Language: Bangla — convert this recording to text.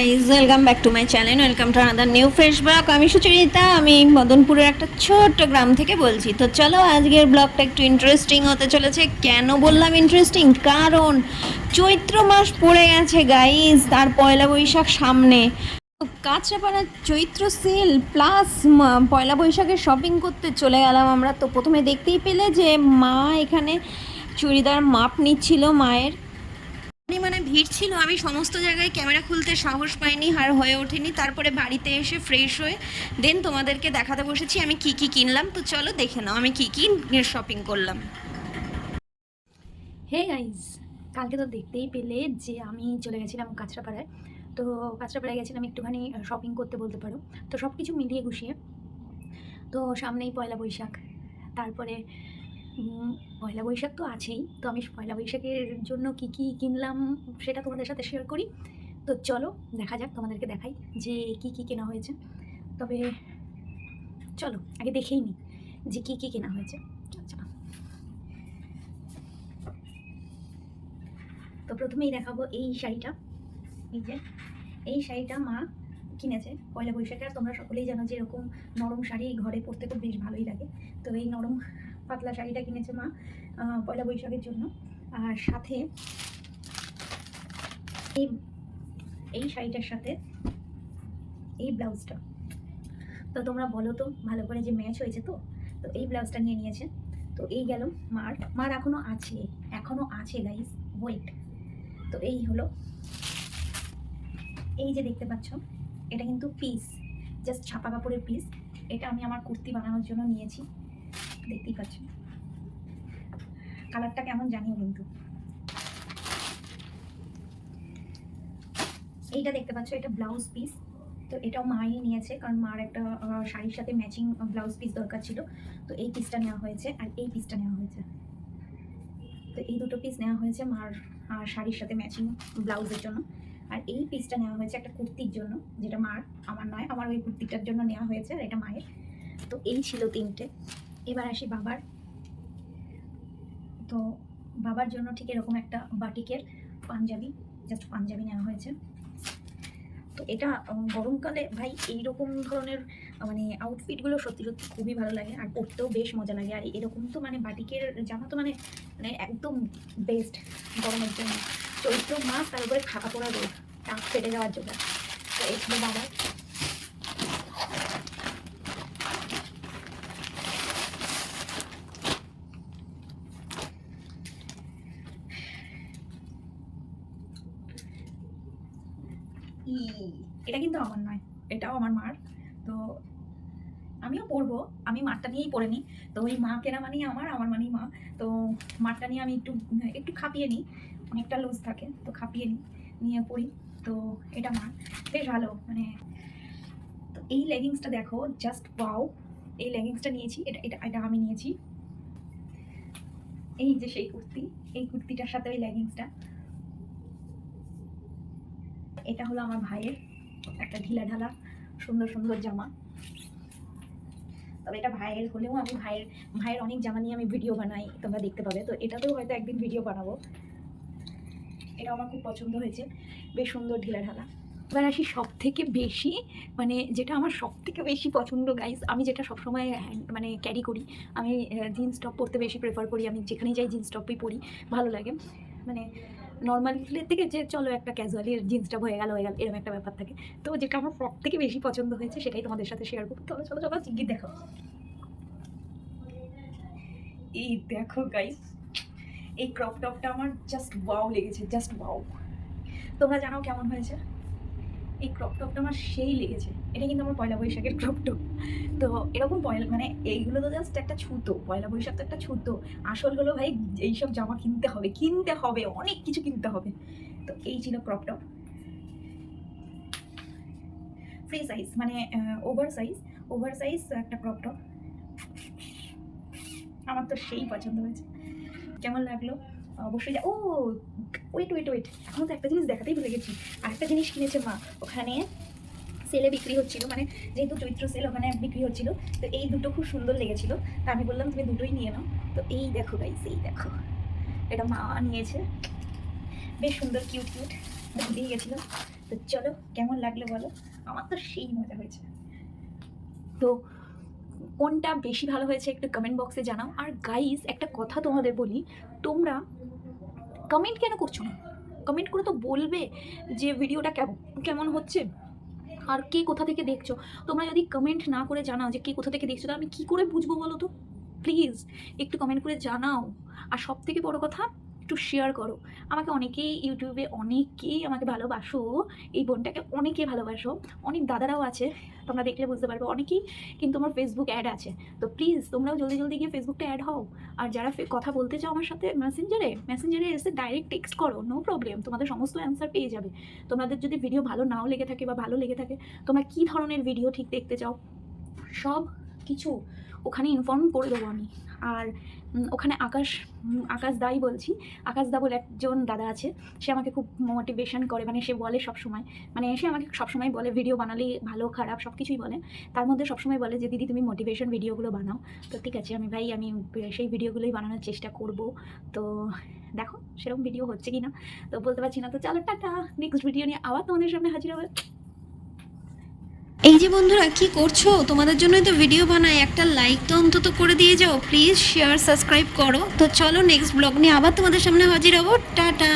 Guys, welcome back to my channel, welcome to another new fresh blog. আমি সুচরিতা, আমি মদনপুরের একটা ছোট্ট গ্রাম থেকে বলছি। তো চলো, আজকের ব্লগটা একটু ইন্টারেস্টিং হতে চলেছে। কেন বললাম ইন্টারেস্টিং? কারণ চৈত্র মাস পড়ে গেছে গাইজ, তার পয়লা বৈশাখ সামনে। কাঁচরাপাড়ার চৈত্র সেল প্লাস পয়লা বৈশাখের শপিং করতে চলে গেলাম আমরা। তো প্রথমে দেখতেই পেলে যে মা এখানে চুড়িদার মাপ নিচ্ছিল মায়ের। মানে ভিড় ছিল, আমি সমস্ত জায়গায় ক্যামেরা খুলতে সাহস পাইনি, আর হয়ে ওঠেনি। তারপরে বাড়িতে এসে ফ্রেশ হয়ে দেন তোমাদেরকে দেখাতে বসেছি আমি কি কি কিনলাম। তো চলো দেখে নাও আমি কি কি শপিং করলাম। হে গাইজ, কালকে তো দেখতেই পেলে যে আমি চলে গেছিলাম কাঁচরাপাড়ায়। তো কাঁচরাপাড়ায় গেছিলাম একটুখানি শপিং করতে বলতে পারো। তো সব কিছু মিলিয়ে গুছিয়ে, তো সামনেই পয়লা বৈশাখ। তারপরে পয়লা বৈশাখ তো আছেই, তো আমি পয়লা বৈশাখের জন্য কি কি কিনলাম সেটা তোমাদের সাথে শেয়ার করি। তো চলো দেখা যাক, তোমাদেরকে দেখাই যে কি কি কেনা হয়েছে। তবে চলো আগে দেখেই নিই যে কি কি কেনা হয়েছে। চলো, তো প্রথমেই দেখাবো এই শাড়িটা। এই যে এই শাড়িটা মা কিনেছে পয়লা বৈশাখে। আর তোমরা সকলেই জানো যে এরকম নরম শাড়ি ঘরে পরতে খুব বেশ ভালোই লাগে। তো এই নরম পাতলা শাড়িটা কিনেছে মা পয়লা বৈশাখের জন্য। আর সাথে এই এই শাড়িটার সাথে এই ব্লাউজটা, তো তোমরা বলো তো ভালো করে যে ম্যাচ হয়েছে। তো তো এই ব্লাউজটা নিয়ে নিয়েছে। তো এই গেল মার এখনো আছে গাইস, ওয়েট। তো এই হলো, এই যে দেখতে পাচ্ছ, এটা কিন্তু পিস, জাস্ট ছাপা কাপড়ের পিস। এটা আমি আমার কুর্তি বানানোর জন্য নিয়েছি, দেখতেই পাচ্ছ। কালারটা কেমন জানিও কিন্তু। এইটা দেখতে পাচ্ছ, এটা ব্লাউজ পিস। তো এটাও মাই নিয়েছে, কারণ মার একটা শাড়ির সাথে ম্যাচিং ব্লাউজ পিস দরকার ছিল। তো এই পিসটা নেওয়া হয়েছে আর এই পিসটা নেওয়া হয়েছে। তো এই দুটো পিস নেওয়া হয়েছে মার শাড়ির সাথে ম্যাচিং ব্লাউজের জন্য। আর এই পিসটা নেওয়া হয়েছে একটা কুর্তির জন্য, যেটা মার, আমার নয়। আমার ওই কুর্তিটার জন্য নেওয়া হয়েছে, আর এটা মায়ের। তো এই ছিল তিনটে। এবার আসি বাবার। তো বাবার জন্য ঠিক এরকম একটা বাটিকের পাঞ্জাবি, জাস্ট পাঞ্জাবি নেওয়া হয়েছে। তো এটা গরমকালে ভাই এইরকম ধরনের মানে আউটফিটগুলো সত্যি সত্যি খুবই ভালো লাগে, আর পরতেও বেশ মজা লাগে। আর এরকম তো মানে বাটিকের জামা তো মানে মানে একদম বেস্ট গরমের জন্য। চৈত্র মাস, তার উপরে ফাঁকা পোড়া রোদ, টাক ফেটে যাওয়ার জন্য। তো এই ছিল বাবা। এটা কিন্তু আমার নয়, এটাও আমার মার। তো আমিও পরবো, আমি মারটা নিয়েই পরে নিই। তো ওই মা কেনা মানেই আমার মানেই মা। তো মারটা নিয়ে আমি একটু একটু খাপিয়ে নিই, অনেকটা লুজ থাকে, তো খাপিয়ে নিয়ে পরি। তো এটা মার, বেশ ভালো মানে। তো এই লেগিংসটা দেখো, জাস্ট ওয়াও। এই লেগিংসটা নিয়েছি, এটা এটা এটা আমি নিয়েছি। এই যে সেই কুর্তি, এই কুর্তিটার সাথে ওই লেগিংসটা। এটা হলো আমার ভাইয়ের একটা ঢিলা ঢালা সুন্দর সুন্দর জামা। তবে এটা ভাইয়ের হলেও আমি ভাইয়ের অনেক জামা নিয়ে আমি ভিডিও বানাই, তোমরা দেখতে পাবে। তো এটাতেও হয়তো একদিন ভিডিও বানাবো। এটা আমার খুব পছন্দ হয়েছে, বেশ সুন্দর ঢিলা ঢালা। এবার আসি সব থেকে বেশি, মানে যেটা আমার সব থেকে বেশি পছন্দ গাইস, আমি যেটা সবসময় মানে ক্যারি করি, আমি জিন্স টপ পরতে বেশি প্রেফার করি। আমি যেখানেই যাই জিন্স টপই পরি, ভালো লাগে। মানে নর্মালের থেকে যে চলো একটা ক্যাজুয়ালি জিন্স টপ হয়ে গেল এরকম একটা ব্যাপার থাকে। তো যেটা আমার সব থেকে বেশি পছন্দ হয়েছে সেটাই তোমাদের সাথে শেয়ার করবো। চলো চলো চলো চিংড়ি দেখো। এই দেখো গাইস, এই ক্রপ টপটা আমার জাস্ট ওয়াও লেগেছে, জাস্ট ওয়াও। তোমরা জানাও কেমন হয়েছে। এই ক্রপ টপটা আমার সেই লেগেছে। এটা কিন্তু আমার পয়লা বৈশাখের ক্রপ টপ। তো এরকম মানে এইগুলো তো জাস্ট একটা ছুতো, পয়লা বৈশাখ তো একটা ছুতো। আসল হলো ভাই এইসব জামা কিনতে হবে, অনেক কিছু কিনতে হবে। তো এই ছিল ক্রপ টপ, ফ্রি সাইজ, মানে ওভার সাইজ একটা ক্রপ টপ। আমার তো সেই পছন্দ হয়েছে। কেমন লাগলো অবশ্যই ও ওয়েট, এখনো তো একটা জিনিস দেখাতেই ভুলে গেছি। আর একটা জিনিস কিনেছে মা, ওখানে সেলে বিক্রি হচ্ছিল, মানে যেহেতু চৈত্র সেল ওখানে বিক্রি হচ্ছিল। তো এই দুটো খুব সুন্দর লেগেছিল, তা আমি বললাম তুমি দুটোই নিয়ে নাও। তো এই দেখো গাইস, এই দেখো, এটা মা নিয়েছে, বেশ সুন্দর কিউট দিয়ে গেছিলো। তো চলো কেমন লাগলো বলো, আমার তো সেই মজা হয়েছে। তো কোনটা বেশি ভালো হয়েছে একটু কমেন্ট বক্সে জানাও। আর গাইস একটা কথা তোমাদের বলি, তোমরা কমেন্ট কেন করছো না? কমেন্ট করে তো বলবে যে ভিডিওটা কেমন কেমন হচ্ছে, আর কে কোথা থেকে দেখছো। তোমরা যদি কমেন্ট না করে জানাও যে কে কোথা থেকে দেখছো, তাহলে আমি কী করে বুঝবো বলো তো? প্লিজ একটু কমেন্ট করে জানাও। আর সব থেকে বড় কথা, একটু শেয়ার করো। আমাকে অনেকেই ইউটিউবে অনেকেই আমাকে ভালোবাসো, এই বোনটাকে অনেকে ভালোবাসো, অনেক দাদারাও আছে, তোমরা দেখলে বুঝতে পারবে অনেকেই কিন্তু আমার ফেসবুক অ্যাড আছে। তো প্লিজ তোমরাও জলদি জলদি গিয়ে ফেসবুকটা অ্যাড হও। আর যারা কথা বলতে চাও আমার সাথে মেসেঞ্জারে এসে ডাইরেক্ট টেক্সট করো, নো প্রবলেম, তোমাদের সমস্ত অ্যান্সার পেয়ে যাবে। তোমাদের যদি ভিডিও ভালো নাও লেগে থাকে বা ভালো লেগে থাকে, তোমরা কী ধরনের ভিডিও ঠিক দেখতে চাও, সব কিছু ওখানে ইনফর্ম করে দেবো আমি। আর ওখানে আকাশ দাই বলছি, আকাশ দা বলে একজন দাদা আছে, সে আমাকে খুব মোটিভেশন করে, মানে সে বলে সবসময়, মানে সে আমাকে সবসময় বলে ভিডিও বানালে ভালো খারাপ সব কিছুই বলে, তার মধ্যে সবসময় বলে যে দিদি তুমি মোটিভেশন ভিডিওগুলো বানাও। তো ঠিক আছে আমি সেই ভিডিওগুলোই বানানোর চেষ্টা করব। তো দেখো সেরকম ভিডিও হচ্ছে কি না তো বলতে পারছি না। তো চলো টাটা, নেক্সট ভিডিও নিয়ে আবার তোমাদের সামনে হাজির হবে। এই যে বন্ধুরা কি করছো, তোমাদের জন্যই তো ভিডিও বানাই, একটা লাইক তো অন্তত করে দিয়ে যাও প্লিজ, শেয়ার সাবস্ক্রাইব করো। তো চলো নেক্সট ব্লগ নিয়ে আবার তোমাদের সামনে হাজির হবো, টাটা।